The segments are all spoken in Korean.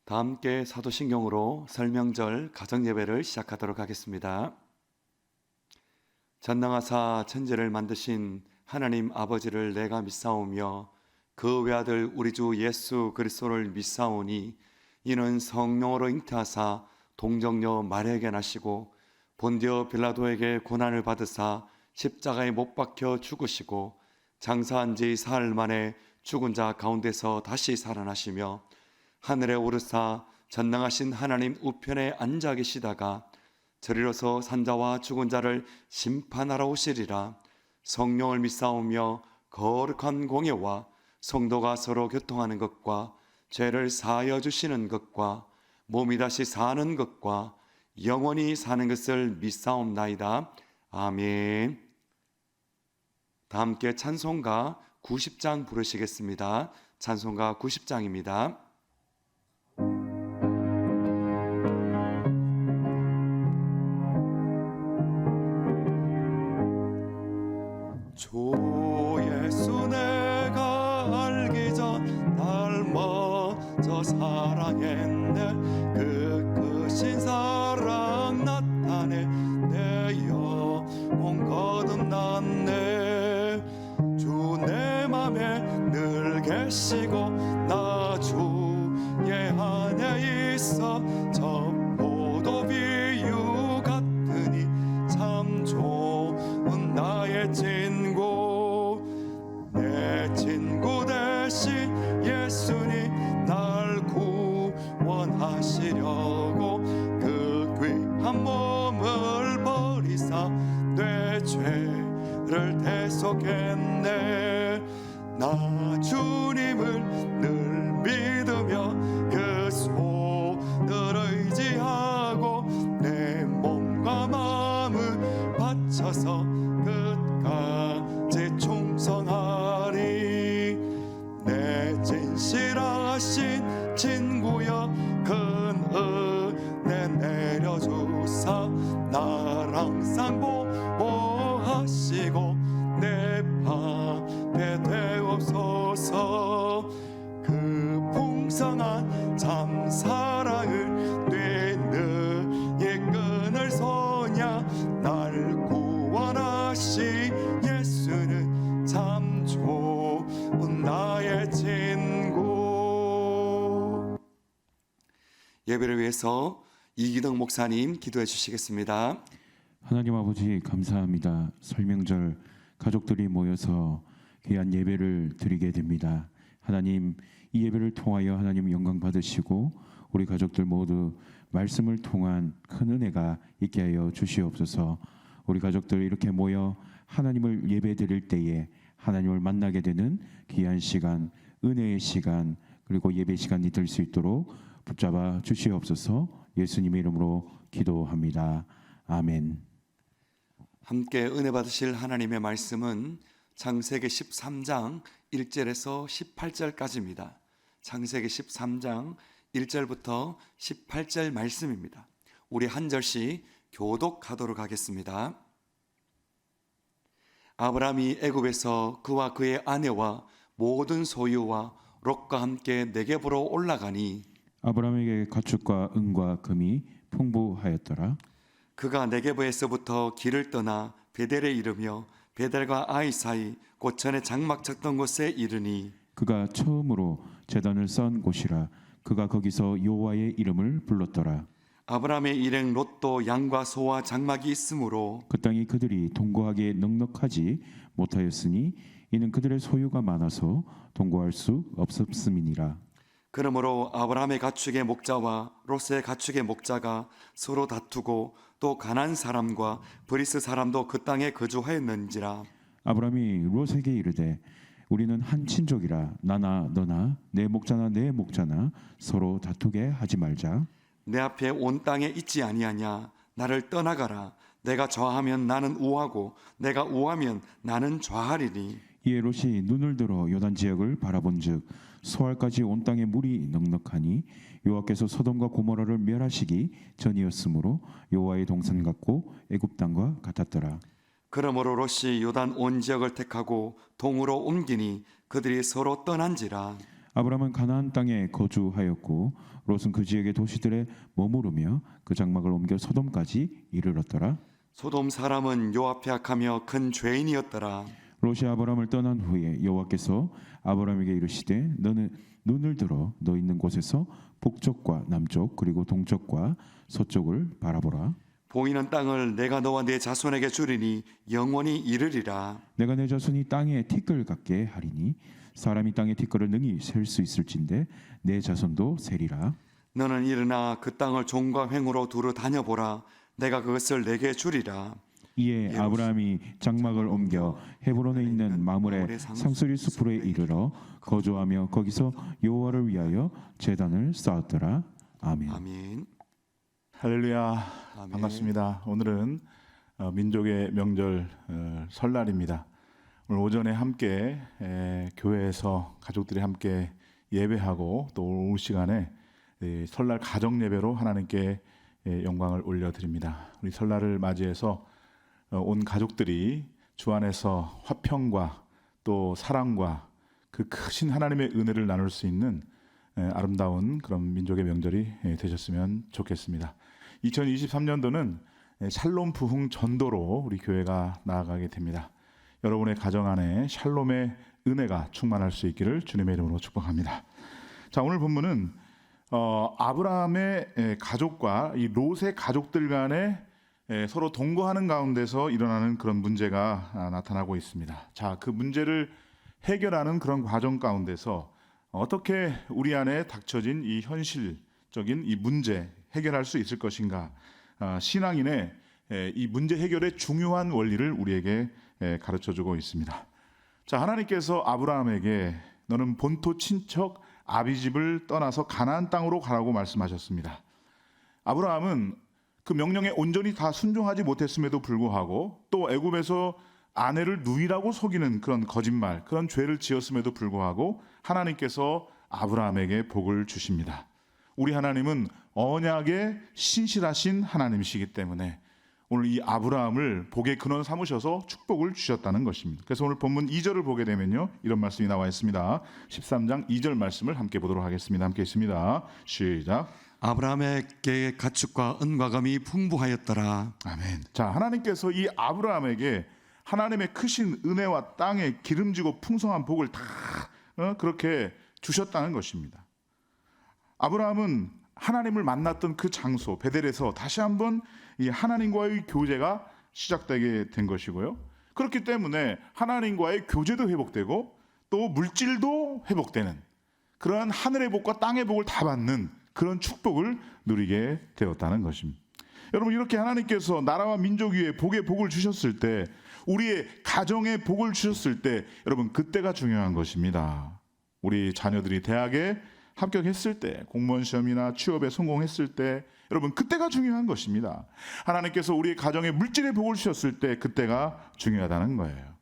다 함께 사도신경으로 설명절 가정예배를 시작하도록 하겠습니다. 전능하사 천지를 만드신 하나님 아버지를 내가 믿사오며 그 외아들 우리 주 예수 그리스도를 믿사오니 이는 성령으로 잉태하사 동정녀 마리아에게 나시고 본디오 빌라도에게 고난을 받으사 십자가에 못 박혀 죽으시고 장사한 지 사흘 만에 죽은 자 가운데서 다시 살아나시며 하늘에 오르사 전능하신 하나님 우편에 앉아 계시다가 저리로서 산자와 죽은 자를 심판하러 오시리라. 성령을 믿사오며 거룩한 공예와 성도가 서로 교통하는 것과 죄를 사하여 주시는 것과 몸이 다시 사는 것과 영원히 사는 것을 믿사옵나이다. 아멘. 다 함께 찬송가 90장 부르시겠습니다. 찬송가 90장입니다. 주 예수 내가 알기 전 날 먼저 사랑했네. 그 크신 사랑 나타내 내 영혼 거듭났네. 주 내 맘에 늘 계시고 나 주의 안에 있어 저 포도 비유 같으니 참 좋은 나의 친구. 내 친구 대신 예수님 날 구원하시려고 그 귀한 몸을 버리사 내 죄를 대속했네. 나 주님을 늘 믿으며 그 손을 의지하고 내 몸과 마음을 바쳐서 끝까지 충성하리. 내 진실하신 친구여 큰 은혜 내려주사 날 항상 보호하시고 내 밥에 되옵소서. 그 풍성한 참 사랑을 뇌느의 끈을 소냐 날 구원하신 예수는 참 좋은 나의 친구. 예배를 위해서 이기덕 목사님 기도해 주시겠습니다. 하나님 아버지 감사합니다. 설명절 가족들이 모여서 귀한 예배를 드리게 됩니다. 하나님 이 예배를 통하여 하나님 영광 받으시고 우리 가족들 모두 말씀을 통한 큰 은혜가 있게 하여 주시옵소서. 우리 가족들 이렇게 모여 하나님을 예배 드릴 때에 하나님을 만나게 되는 귀한 시간, 은혜의 시간, 그리고 예배 시간이 될 수 있도록 붙잡아 주시옵소서. 예수님의 이름으로 기도합니다. 아멘. 함께 은혜 받으실 하나님의 말씀은 창세기 13장 1절에서 18절까지입니다. 창세기 13장 1절부터 18절 말씀입니다. 우리 한 절씩 교독하도록 하겠습니다. 아브라함이 애굽에서 그와 그의 아내와 모든 소유와 롯과 함께 네겝으로 올라가니 아브라함에게 가축과 은과 금이 풍부하였더라. 그가 네겝에서부터 길을 떠나 베델에 이르며 베델과 아이 사이 고천에 장막 쳤던 곳에 이르니 그가 처음으로 제단을 쌓은 곳이라. 그가 거기서 여호와의 이름을 불렀더라. 아브라함의 일행 롯도 양과 소와 장막이 있으므로 그 땅이 그들이 동거하기에 넉넉하지 못하였으니 이는 그들의 소유가 많아서 동거할 수 없었음이니라. 그러므로 아브라함의 가축의 목자와 롯의 가축의 목자가 서로 다투고 또 가나안 사람과 브리스 사람도 그 땅에 거주하였는지라. 아브라함이 롯에게 이르되 우리는 한 친족이라 나나 너나 내 목자나 내 목자나 서로 다투게 하지 말자. 내 앞에 온 땅에 있지 아니하냐. 나를 떠나가라. 내가 좌하면 나는 우하고 내가 우하면 나는 좌하리니. 이에 롯이 눈을 들어 요단 지역을 바라본즉 소알까지 온 땅에 물이 넉넉하니 여호와께서 소돔과 고모라를 멸하시기 전이었으므로 여호와의 동산 같고 애굽 땅과 같았더라. 그러므로 롯이 요단 온 지역을 택하고 동으로 옮기니 그들이 서로 떠난지라. 아브라함은 가나안 땅에 거주하였고 롯은 그 지역의 도시들에 머무르며 그 장막을 옮겨 소돔까지 이르렀더라. 소돔 사람은 요 앞에 악하며 큰 죄인이었더라. 롯이 아브라함을 떠난 후에 여호와께서 아브라함에게 이르시되 너는 눈을 들어 너 있는 곳에서 북쪽과 남쪽 그리고 동쪽과 서쪽을 바라보라. 보이는 땅을 내가 너와 네 자손에게 주리니 영원히 이르리라. 내가 내 자손이 땅에 티끌 같게 하리니 사람이 땅에 티끌을 능히 셀 수 있을진데 내 자손도 세리라. 너는 일어나 그 땅을 종과 횡으로 두루 다녀보라. 내가 그것을 내게 주리라. 이에 아브라함이 장막을 옮겨 헤브론에 있는 마므레 상수리 숲으로 이르러 거주하며 거기서 여호와를 위하여 제단을 쌓았더라. 아멘. 아멘. 할렐루야. 아멘. 반갑습니다. 오늘은 민족의 명절 설날입니다. 오늘 오전에 함께 교회에서 가족들이 함께 예배하고 또 오늘 시간에 설날 가정 예배로 하나님께 영광을 올려드립니다. 우리 설날을 맞이해서 온 가족들이 주 안에서 화평과 또 사랑과 그 크신 하나님의 은혜를 나눌 수 있는 아름다운 그런 민족의 명절이 되셨으면 좋겠습니다. 2023년도는 샬롬 부흥 전도로 우리 교회가 나아가게 됩니다. 여러분의 가정 안에 샬롬의 은혜가 충만할 수 있기를 주님의 이름으로 축복합니다. 자, 오늘 본문은 아브라함의 가족과 이 롯의 가족들 간에 서로 동거하는 가운데서 일어나는 그런 문제가 나타나고 있습니다. 자, 그 문제를 해결하는 그런 과정 가운데서 어떻게 우리 안에 닥쳐진 이 현실적인 이 문제 해결할 수 있을 것인가? 신앙인의 이 문제 해결의 중요한 원리를 우리에게 가르쳐주고 있습니다. 자, 하나님께서 아브라함에게 너는 본토 친척 아비집을 떠나서 가나안 땅으로 가라고 말씀하셨습니다. 아브라함은 그 명령에 온전히 다 순종하지 못했음에도 불구하고 또 애굽에서 아내를 누이라고 속이는 그런 거짓말, 그런 죄를 지었음에도 불구하고 하나님께서 아브라함에게 복을 주십니다. 우리 하나님은 언약에 신실하신 하나님이시기 때문에 오늘 이 아브라함을 복의 근원 삼으셔서 축복을 주셨다는 것입니다. 그래서 오늘 본문 2절을 보게 되면요, 이런 말씀이 나와 있습니다. 13장 2절 말씀을 함께 보도록 하겠습니다. 함께 있습니다. 시작. 아브라함에게 가축과 은과 금이 풍부하였더라. 아멘. 자, 하나님께서 이 아브라함에게 하나님의 크신 은혜와 땅에 기름지고 풍성한 복을 다 그렇게 주셨다는 것입니다. 아브라함은 하나님을 만났던 그 장소 베델에서 다시 한번 이 하나님과의 교제가 시작되게 된 것이고요. 그렇기 때문에 하나님과의 교제도 회복되고 또 물질도 회복되는 그러한 하늘의 복과 땅의 복을 다 받는 그런 축복을 누리게 되었다는 것입니다. 여러분, 이렇게 하나님께서 나라와 민족 위에 복의 복을 주셨을 때, 우리의 가정에 복을 주셨을 때, 여러분, 그때가 중요한 것입니다. 우리 자녀들이 대학에 합격했을 때, 공무원 시험이나 취업에 성공했을 때, 여러분, 그때가 중요한 것입니다. 하나님께서 우리의 가정에 물질의 복을 주셨을 때 그때가 중요하다는 거예요.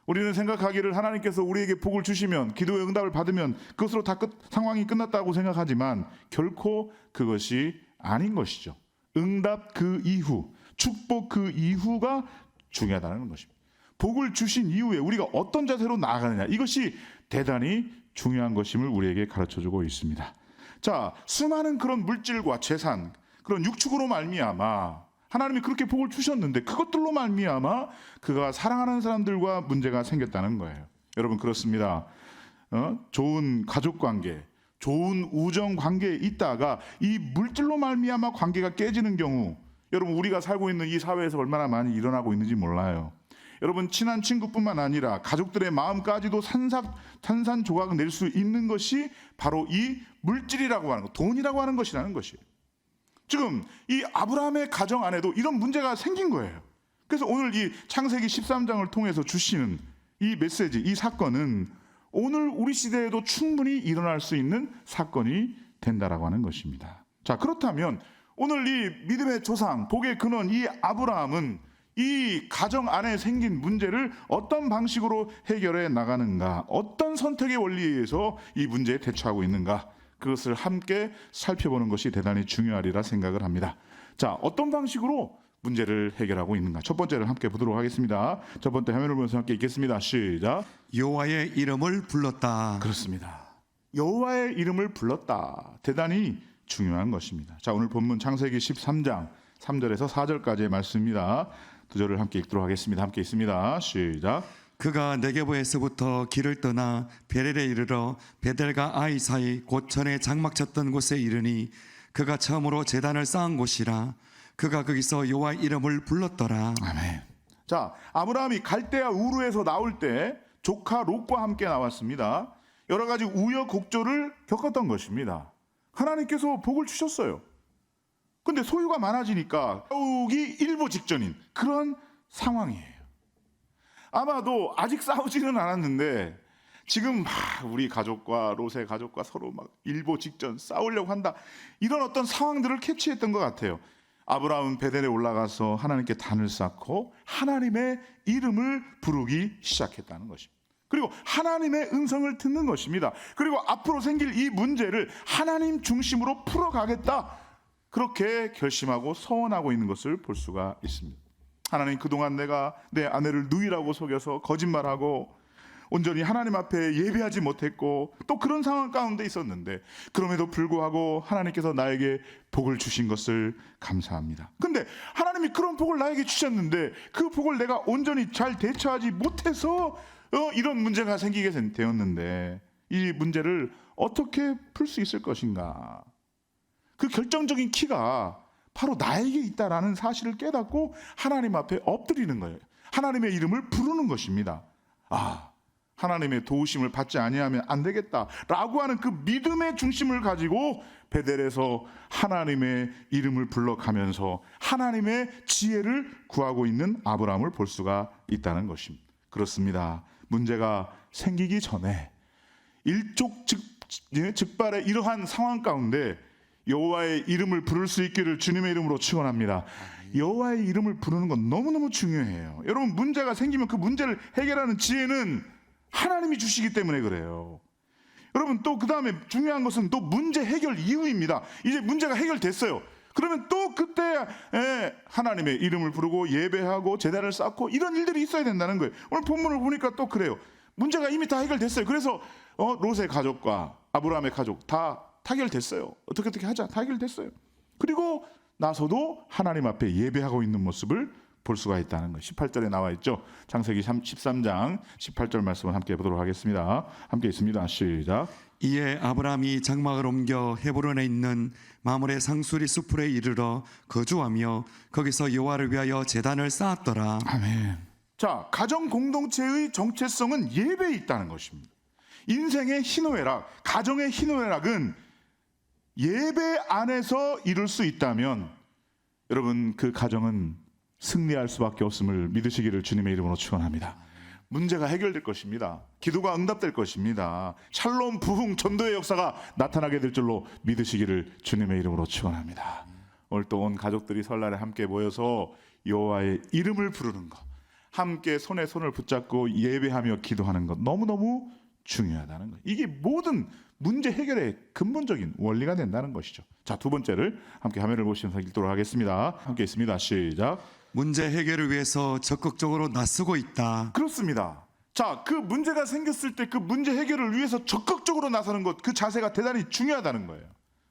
우리는 생각하기를 하나님께서 우리에게 복을 주시면, 기도의 응답을 받으면 그것으로 다 상황이 끝났다고 생각하지만 결코 그것이 아닌 것이죠. 응답 그 이후, 축복 그 이후가 중요하다는 것입니다. 복을 주신 이후에 우리가 어떤 자세로 나아가느냐, 이것이 대단히 중요한 것임을 우리에게 가르쳐주고 있습니다. 자, 수많은 그런 물질과 재산, 그런 육축으로 말미암아 하나님이 그렇게 복을 주셨는데 그것들로 말미암아 그가 사랑하는 사람들과 문제가 생겼다는 거예요. 여러분, 그렇습니다. 좋은 가족관계, 좋은 우정관계에 있다가 이 물질로 말미암아 관계가 깨지는 경우, 여러분, 우리가 살고 있는 이 사회에서 얼마나 많이 일어나고 있는지 몰라요. 여러분, 친한 친구뿐만 아니라 가족들의 마음까지도 산산조각 낼 수 있는 것이 바로 이 물질이라고 하는 것, 돈이라고 하는 것이라는 것이에요. 지금 이 아브라함의 가정 안에도 이런 문제가 생긴 거예요. 그래서 오늘 이 창세기 13장을 통해서 주시는 이 메시지, 이 사건은 오늘 우리 시대에도 충분히 일어날 수 있는 사건이 된다라고 하는 것입니다. 자, 그렇다면 오늘 이 믿음의 조상, 복의 근원, 이 아브라함은 이 가정 안에 생긴 문제를 어떤 방식으로 해결해 나가는가, 어떤 선택의 원리에 의해서 이 문제에 대처하고 있는가, 그것을 함께 살펴보는 것이 대단히 중요하리라 생각을 합니다. 자, 어떤 방식으로 문제를 해결하고 있는가, 첫 번째를 함께 보도록 하겠습니다. 첫 번째 화면을 보면서 함께 읽겠습니다. 시작. 여호와의 이름을 불렀다. 그렇습니다. 여호와의 이름을 불렀다. 대단히 중요한 것입니다. 자, 오늘 본문 창세기 13장 3절에서 4절까지의 말씀입니다. 두 절을 함께 읽도록 하겠습니다. 함께 있습니다. 시작. 그가 네게브에서부터 길을 떠나 베렐에 이르러 베델과 아이 사이 곧 전에 장막 쳤던 곳에 이르니 그가 처음으로 제단을 쌓은 곳이라. 그가 거기서 여호와의 이름을 불렀더라. 아멘. 자, 아브라함이 갈대아 우르에서 나올 때 조카 롯과 함께 나왔습니다. 여러 가지 우여곡절을 겪었던 것입니다. 하나님께서 복을 주셨어요. 근데 소유가 많아지니까 싸우기 일보 직전인 그런 상황이에요. 아마도 아직 싸우지는 않았는데 지금 막 우리 가족과 롯의 가족과 서로 막 일보 직전 싸우려고 한다, 이런 어떤 상황들을 캐치했던 것 같아요. 아브라함은 베델에 올라가서 하나님께 단을 쌓고 하나님의 이름을 부르기 시작했다는 것입니다. 그리고 하나님의 음성을 듣는 것입니다. 그리고 앞으로 생길 이 문제를 하나님 중심으로 풀어가겠다, 그렇게 결심하고 서원하고 있는 것을 볼 수가 있습니다. 하나님, 그동안 내가 내 아내를 누이라고 속여서 거짓말하고 온전히 하나님 앞에 예배하지 못했고 또 그런 상황 가운데 있었는데 그럼에도 불구하고 하나님께서 나에게 복을 주신 것을 감사합니다. 근데 하나님이 그런 복을 나에게 주셨는데 그 복을 내가 온전히 잘 대처하지 못해서 이런 문제가 생기게 되었는데 이 문제를 어떻게 풀 수 있을 것인가? 그 결정적인 키가 바로 나에게 있다라는 사실을 깨닫고 하나님 앞에 엎드리는 거예요. 하나님의 이름을 부르는 것입니다. 아, 하나님의 도우심을 받지 아니하면 안 되겠다라고 하는 그 믿음의 중심을 가지고 베델에서 하나님의 이름을 불러가면서 하나님의 지혜를 구하고 있는 아브라함을 볼 수가 있다는 것입니다. 그렇습니다. 문제가 생기기 전에 일촉즉발의 이러한 상황 가운데 여호와의 이름을 부를 수 있기를 주님의 이름으로 축원합니다. 여호와의 이름을 부르는 건 너무너무 중요해요. 여러분, 문제가 생기면 그 문제를 해결하는 지혜는 하나님이 주시기 때문에 그래요. 여러분, 또 그 다음에 중요한 것은 또 문제 해결 이후입니다. 이제 문제가 해결됐어요. 그러면 또 그때 하나님의 이름을 부르고 예배하고 제단을 쌓고 이런 일들이 있어야 된다는 거예요. 오늘 본문을 보니까 또 그래요. 문제가 이미 다 해결됐어요. 그래서 롯의 가족과 아브라함의 가족 다 타결됐어요. 어떻게 하자, 다 해결됐어요. 그리고 나서도 하나님 앞에 예배하고 있는 모습을 볼 수가 있다는 것. 18절에 나와 있죠. 창세기 13장 18절 말씀을 함께 보도록 하겠습니다. 함께 있습니다. 시작. 이에 아브라함이 장막을 옮겨 헤브론에 있는 마므레 상수리 수풀에 이르러 거주하며 거기서 여호와를 위하여 제단을 쌓았더라. 아멘. 자, 가정 공동체의 정체성은 예배에 있다는 것입니다. 인생의 희노애락, 가정의 희노애락은 예배 안에서 이룰 수 있다면 여러분, 그 가정은 승리할 수밖에 없음을 믿으시기를 주님의 이름으로 축원합니다. 문제가 해결될 것입니다. 기도가 응답될 것입니다. 샬롬, 부흥, 전도의 역사가 나타나게 될 줄로 믿으시기를 주님의 이름으로 축원합니다. 오늘 또 온 가족들이 설날에 함께 모여서 여호와의 이름을 부르는 것, 함께 손에 손을 붙잡고 예배하며 기도하는 것, 너무너무 중요하다는 것. 이게 모든 문제 해결의 근본적인 원리가 된다는 것이죠. 자, 두 번째를 함께 화면을 보시면서 읽도록 하겠습니다. 함께 있습니다. 시작. 문제 해결을 위해서 적극적으로 나서고 있다. 그렇습니다. 자, 그 문제가 생겼을 때 그 문제 해결을 위해서 적극적으로 나서는 것, 그 자세가 대단히 중요하다는 거예요.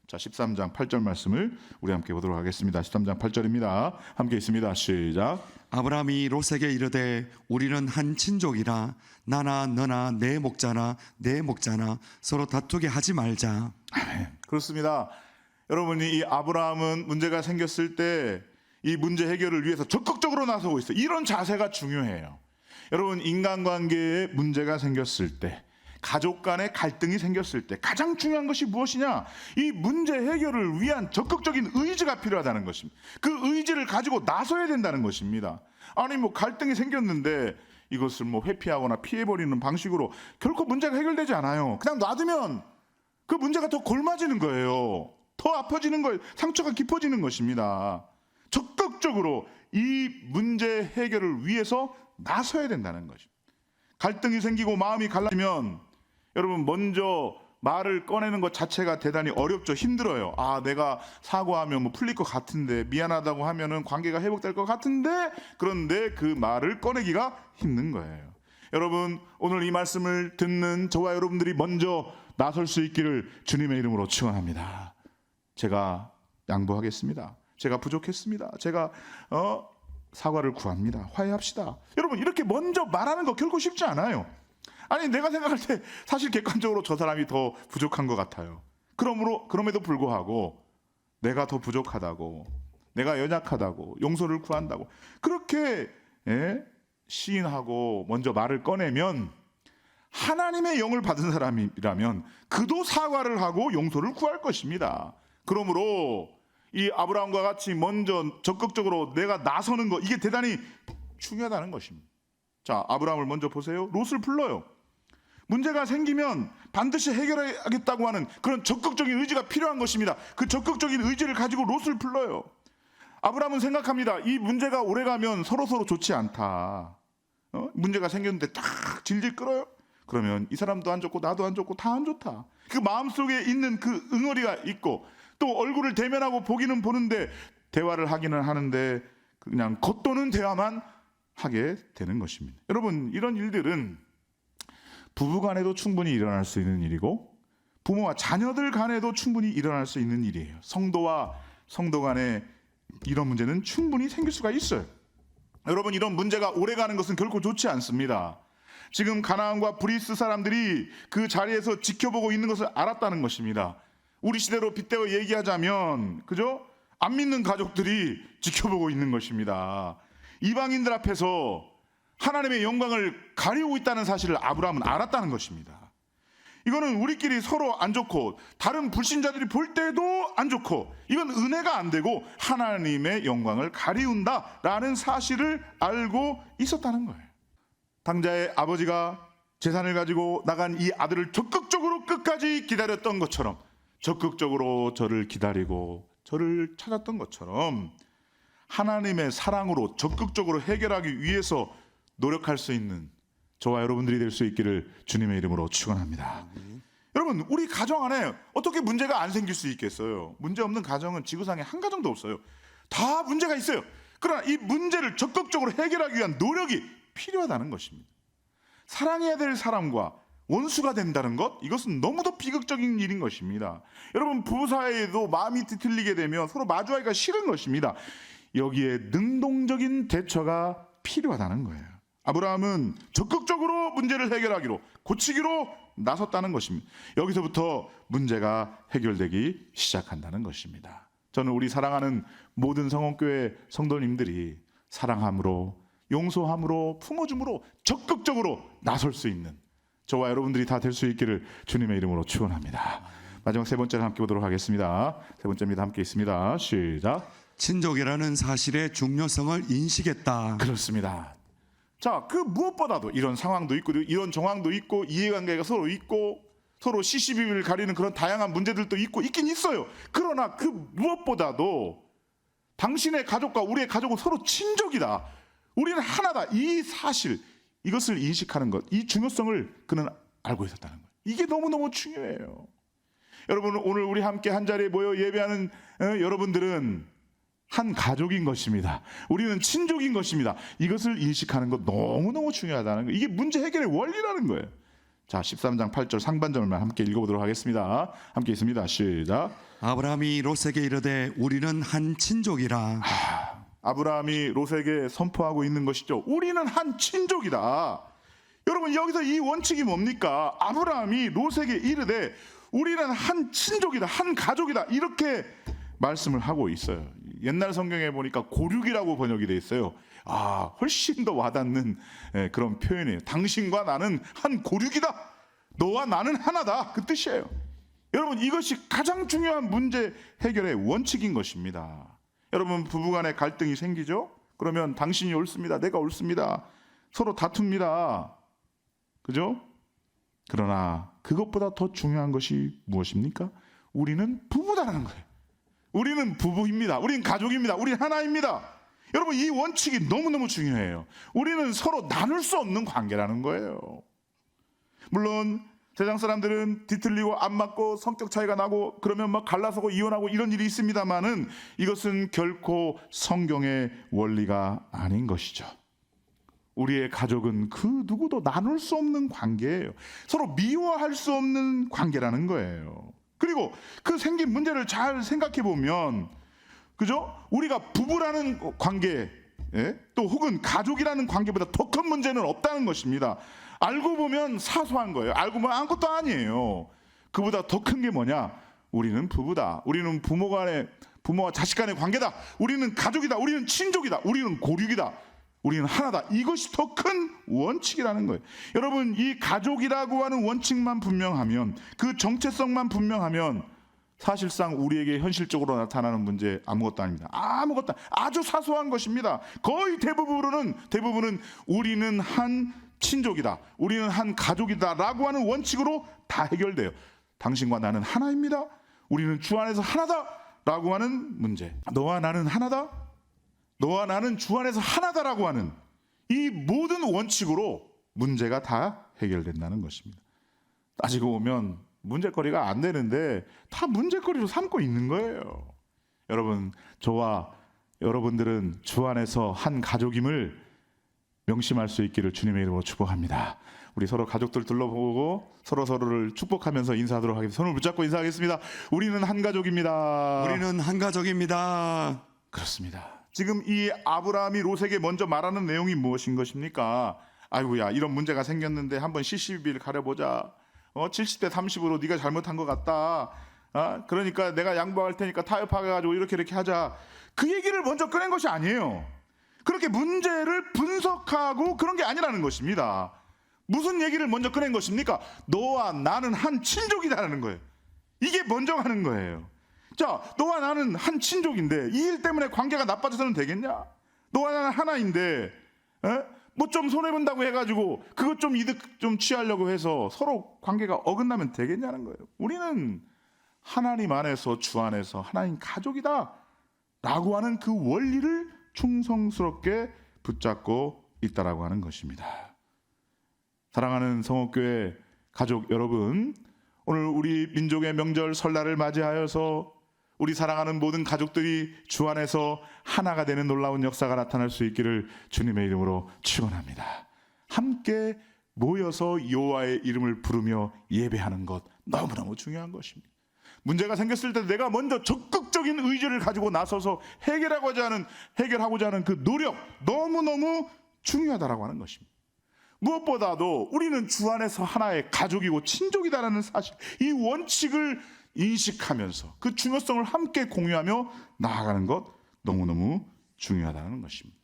자, 13장 8절 말씀을 우리 함께 보도록 하겠습니다. 13장 8절입니다. 함께 있습니다. 시작. 아브라함이 롯에게 이르되 우리는 한 친족이라 나나 너나 내 목자나 내 목자나 서로 다투게 하지 말자. 그렇습니다. 여러분이 이 아브라함은 문제가 생겼을 때 이 문제 해결을 위해서 적극적으로 나서고 있어요. 이런 자세가 중요해요. 여러분, 인간관계에 문제가 생겼을 때, 가족 간의 갈등이 생겼을 때 가장 중요한 것이 무엇이냐? 이 문제 해결을 위한 적극적인 의지가 필요하다는 것입니다. 그 의지를 가지고 나서야 된다는 것입니다. 아니, 갈등이 생겼는데 이것을 회피하거나 피해버리는 방식으로 결코 문제가 해결되지 않아요. 그냥 놔두면 그 문제가 더 골마지는 거예요. 더 아파지는 거예요. 상처가 깊어지는 것입니다. 적극적으로 이 문제 해결을 위해서 나서야 된다는 것입니다. 갈등이 생기고 마음이 갈라지면 여러분, 먼저 말을 꺼내는 것 자체가 대단히 어렵죠. 힘들어요. 아, 내가 사과하면 풀릴 것 같은데, 미안하다고 하면은 관계가 회복될 것 같은데, 그런데 그 말을 꺼내기가 힘든 거예요. 여러분, 오늘 이 말씀을 듣는 저와 여러분들이 먼저 나설 수 있기를 주님의 이름으로 축원합니다. 제가 양보하겠습니다. 제가 부족했습니다. 제가 사과를 구합니다. 화해합시다. 여러분, 이렇게 먼저 말하는 거 결코 쉽지 않아요. 아니, 내가 생각할 때 사실 객관적으로 저 사람이 더 부족한 것 같아요. 그럼에도 불구하고 내가 더 부족하다고, 내가 연약하다고, 용서를 구한다고 그렇게 시인하고 먼저 말을 꺼내면, 하나님의 영을 받은 사람이라면 그도 사과를 하고 용서를 구할 것입니다. 그러므로 이 아브라함과 같이 먼저 적극적으로 내가 나서는 것, 이게 대단히 중요하다는 것입니다. 자, 아브라함을 먼저 보세요. 롯을 불러요. 문제가 생기면 반드시 해결하겠다고 하는 그런 적극적인 의지가 필요한 것입니다. 그 적극적인 의지를 가지고 롯을 불러요. 아브라함은 생각합니다. 이 문제가 오래가면 서로 좋지 않다. 문제가 생겼는데 딱 질질 끌어요. 그러면 이 사람도 안 좋고 나도 안 좋고 다 안 좋다. 그 마음속에 있는 그 응어리가 있고, 또 얼굴을 대면하고 보기는 보는데 대화를 하기는 하는데 그냥 겉도는 대화만 하게 되는 것입니다. 여러분, 이런 일들은 부부 간에도 충분히 일어날 수 있는 일이고, 부모와 자녀들 간에도 충분히 일어날 수 있는 일이에요. 성도와 성도 간에 이런 문제는 충분히 생길 수가 있어요. 여러분, 이런 문제가 오래가는 것은 결코 좋지 않습니다. 지금 가나안과 브리스 사람들이 그 자리에서 지켜보고 있는 것을 알았다는 것입니다. 우리 시대로 빗대어 얘기하자면, 그죠? 안 믿는 가족들이 지켜보고 있는 것입니다. 이방인들 앞에서 하나님의 영광을 가리우고 있다는 사실을 아브라함은 알았다는 것입니다. 이거는 우리끼리 서로 안 좋고 다른 불신자들이 볼 때도 안 좋고, 이건 은혜가 안 되고 하나님의 영광을 가리운다라는 사실을 알고 있었다는 거예요. 당자의 아버지가 재산을 가지고 나간 이 아들을 적극적으로 끝까지 기다렸던 것처럼, 적극적으로 저를 기다리고 저를 찾았던 것처럼, 하나님의 사랑으로 적극적으로 해결하기 위해서 노력할 수 있는 저와 여러분들이 될 수 있기를 주님의 이름으로 축원합니다. 여러분, 우리 가정 안에 어떻게 문제가 안 생길 수 있겠어요? 문제 없는 가정은 지구상에 한 가정도 없어요. 다 문제가 있어요. 그러나 이 문제를 적극적으로 해결하기 위한 노력이 필요하다는 것입니다. 사랑해야 될 사람과 원수가 된다는 것, 이것은 너무도 비극적인 일인 것입니다. 여러분, 부부 사이에도 마음이 뒤틀리게 되면 서로 마주하기가 싫은 것입니다. 여기에 능동적인 대처가 필요하다는 거예요. 아브라함은 적극적으로 문제를 해결하기로, 고치기로 나섰다는 것입니다. 여기서부터 문제가 해결되기 시작한다는 것입니다. 저는 우리 사랑하는 모든 성원교회 성도님들이 사랑함으로, 용서함으로, 품어줌으로 적극적으로 나설 수 있는 저와 여러분들이 다 될 수 있기를 주님의 이름으로 축원합니다. 마지막 세 번째를 함께 보도록 하겠습니다. 세 번째입니다. 함께 있습니다. 시작. 친족이라는 사실의 중요성을 인식했다. 그렇습니다. 자, 그 무엇보다도 이런 상황도 있고, 이런 정황도 있고, 이해관계가 서로 있고, 서로 시시비비를 가리는 그런 다양한 문제들도 있긴 있어요. 그러나 그 무엇보다도 당신의 가족과 우리의 가족은 서로 친족이다, 우리는 하나다, 이 사실, 이것을 인식하는 것, 이 중요성을 그는 알고 있었다는 거예요. 이게 너무너무 중요해요. 여러분, 오늘 우리 함께 한 자리에 모여 예배하는 여러분들은 한 가족인 것입니다. 우리는 친족인 것입니다. 이것을 인식하는 것 너무너무 중요하다는 거예요. 이게 문제 해결의 원리라는 거예요. 자, 13장 8절 상반절만 함께 읽어보도록 하겠습니다. 함께 있습니다. 시작. 아브라함이 롯에게 이르되 우리는 한 친족이라. 아브라함이 롯에게 선포하고 있는 것이죠. 우리는 한 친족이다. 여러분, 여기서 이 원칙이 뭡니까? 아브라함이 롯에게 이르되 우리는 한 친족이다, 한 가족이다, 이렇게 말씀을 하고 있어요. 옛날 성경에 보니까 고륙이라고 번역이 되어 있어요. 훨씬 더 와닿는 그런 표현이에요. 당신과 나는 한 고륙이다, 너와 나는 하나다, 그 뜻이에요. 여러분, 이것이 가장 중요한 문제 해결의 원칙인 것입니다. 여러분, 부부간에 갈등이 생기죠? 그러면 당신이 옳습니다, 내가 옳습니다, 서로 다툽니다. 그죠? 그러나 그것보다 더 중요한 것이 무엇입니까? 우리는 부부다라는 거예요. 우리는 부부입니다. 우리는 가족입니다. 우리는 하나입니다. 여러분, 이 원칙이 너무너무 중요해요. 우리는 서로 나눌 수 없는 관계라는 거예요. 물론 세상 사람들은 뒤틀리고 안 맞고 성격 차이가 나고 그러면 막 갈라서고 이혼하고 이런 일이 있습니다만은 이것은 결코 성경의 원리가 아닌 것이죠. 우리의 가족은 그 누구도 나눌 수 없는 관계예요. 서로 미워할 수 없는 관계라는 거예요. 그리고 그 생긴 문제를 잘 생각해 보면, 그죠? 우리가 부부라는 관계, 또 혹은 가족이라는 관계보다 더 큰 문제는 없다는 것입니다. 알고 보면 사소한 거예요. 알고 보면 아무것도 아니에요. 그보다 더 큰 게 뭐냐? 우리는 부부다. 우리는 부모와 자식 간의 관계다. 우리는 가족이다. 우리는 친족이다. 우리는 고륙이다. 우리는 하나다. 이것이 더 큰 원칙이라는 거예요. 여러분, 이 가족이라고 하는 원칙만 분명하면, 그 정체성만 분명하면 사실상 우리에게 현실적으로 나타나는 문제 아무것도 아닙니다. 아무것도, 아주 사소한 것입니다. 거의 대부분은 우리는 한 친족이다, 우리는 한 가족이다 라고 하는 원칙으로 다 해결돼요. 당신과 나는 하나입니다. 우리는 주 안에서 하나다 라고 하는 문제, 너와 나는 하나다, 너와 나는 주 안에서 하나다라고 하는 이 모든 원칙으로 문제가 다 해결된다는 것입니다. 따지고 보면 문제거리가 안 되는데 다 문제거리로 삼고 있는 거예요. 여러분, 저와 여러분들은 주 안에서 한 가족임을 명심할 수 있기를 주님의 이름으로 축복합니다. 우리 서로 가족들 둘러보고 서로를 축복하면서 인사하도록 하겠습니다. 손을 붙잡고 인사하겠습니다. 우리는 한 가족입니다. 우리는 한 가족입니다. 그렇습니다. 지금 이 아브라함이 롯에게 먼저 말하는 내용이 무엇인 것입니까? 아이고야, 이런 문제가 생겼는데 한번 시시비비를 가려보자. 70대 30으로 네가 잘못한 것 같다. 그러니까 내가 양보할 테니까 타협해가지고 이렇게 하자. 그 얘기를 먼저 꺼낸 것이 아니에요. 그렇게 문제를 분석하고 그런 게 아니라는 것입니다. 무슨 얘기를 먼저 꺼낸 것입니까? 너와 나는 한 친족이다라는 거예요. 이게 먼저 가는 거예요. 자, 너와 나는 한 친족인데 이 일 때문에 관계가 나빠져서는 되겠냐? 너와 나는 하나인데 뭐 좀 손해본다고 해가지고 그것 좀 이득 좀 취하려고 해서 서로 관계가 어긋나면 되겠냐는 거예요. 우리는 하나님 안에서, 주 안에서 하나님 가족이다 라고 하는 그 원리를 충성스럽게 붙잡고 있다라고 하는 것입니다. 사랑하는 성옥교회 가족 여러분, 오늘 우리 민족의 명절 설날을 맞이하여서 우리 사랑하는 모든 가족들이 주 안에서 하나가 되는 놀라운 역사가 나타날 수 있기를 주님의 이름으로 축원합니다. 함께 모여서 여호와의 이름을 부르며 예배하는 것 너무너무 중요한 것입니다. 문제가 생겼을 때 내가 먼저 적극적인 의지를 가지고 나서서 해결하고자 하는 그 노력 너무너무 중요하다라고 하는 것입니다. 무엇보다도 우리는 주 안에서 하나의 가족이고 친족이다라는 사실, 이 원칙을 인식하면서 그 중요성을 함께 공유하며 나아가는 것 너무너무 중요하다는 것입니다.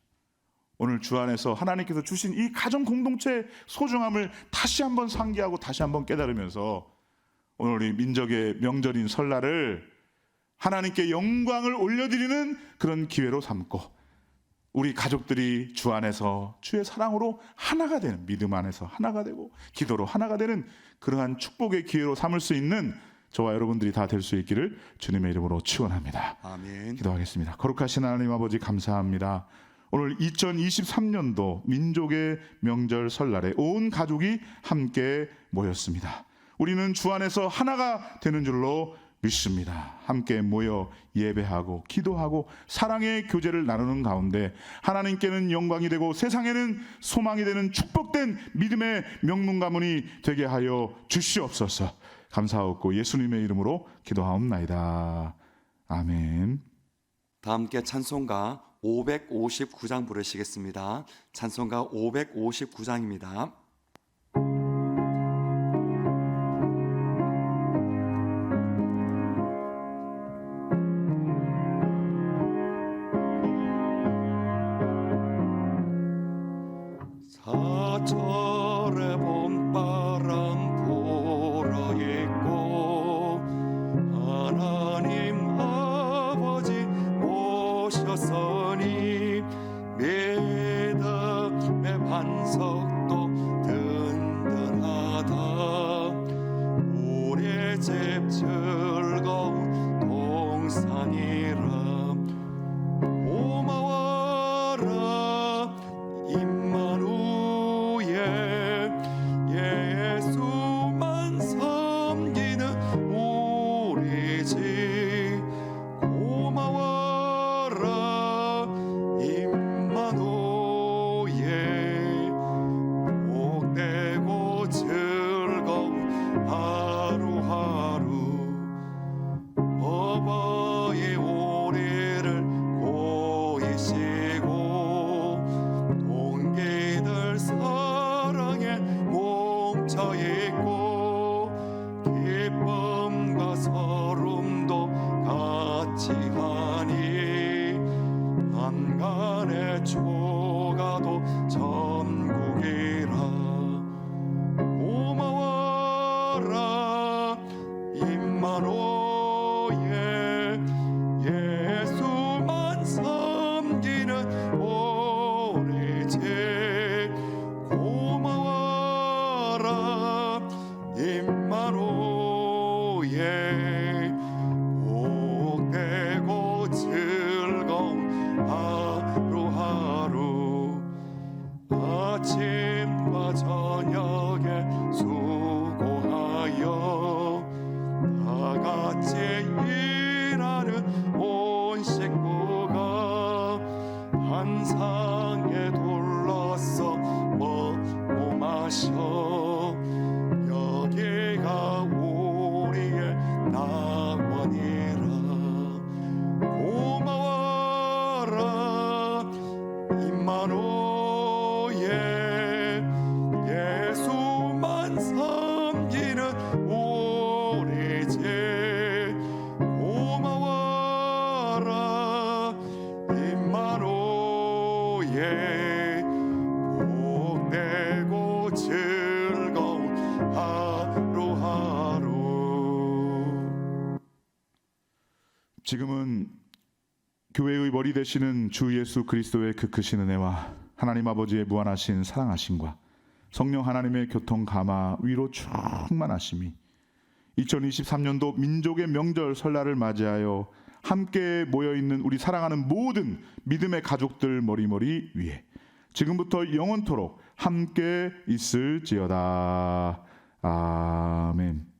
오늘 주 안에서 하나님께서 주신 이 가정 공동체의 소중함을 다시 한번 상기하고 다시 한번 깨달으면서 오늘 우리 민족의 명절인 설날을 하나님께 영광을 올려드리는 그런 기회로 삼고 우리 가족들이 주 안에서 주의 사랑으로 하나가 되는, 믿음 안에서 하나가 되고 기도로 하나가 되는 그러한 축복의 기회로 삼을 수 있는 저와 여러분들이 다 될 수 있기를 주님의 이름으로 축원합니다. 아멘. 기도하겠습니다. 거룩하신 하나님 아버지 감사합니다. 오늘 2023년도 민족의 명절 설날에 온 가족이 함께 모였습니다. 우리는 주 안에서 하나가 되는 줄로 믿습니다. 함께 모여 예배하고 기도하고 사랑의 교제를 나누는 가운데 하나님께는 영광이 되고 세상에는 소망이 되는 축복된 믿음의 명문 가문이 되게 하여 주시옵소서. 감사하옵고 예수님의 이름으로 기도하옵나이다. 아멘. 다 함께 찬송가 559장 부르시겠습니다. 찬송가 559장입니다. 사철의 봄바람 불어 있고 하나님 아버지 오셨으니 믿음의 반석도 든든하다. 우리 집 즐거운 동산이라 고마워라 임마누엘. 예수만 섬기는 우리 집 고마워라 임마누엘. 기쁨과 서름도 같이 하니 한간의 초가도 천국이라. 고마워라 임마누엘, 예수만 섬기는 우리 집. 고마워라 임마누엘, 복되고 즐거운 하루하루. 아침과 저녁에 수고하여 다 같이 일하는 온 식구가 한 상에 둘러서 먹고 마셔. 여기가 우리의 낙원이라. 고마워라 임마누엘, 예수만 섬기는 우리 집. 고마워라 임마누엘, 복되고 즐거운 하루하루. 지금은 교회의 머리 되시는 주 예수 그리스도의 그 크신 은혜와 하나님 아버지의 무한하신 사랑하심과 성령 하나님의 교통 감화 위로 충만하심이 2023년도 민족의 명절 설날을 맞이하여 함께 모여있는 우리 사랑하는 모든 믿음의 가족들 머리머리 위에 지금부터 영원토록 함께 있을지어다. 아멘.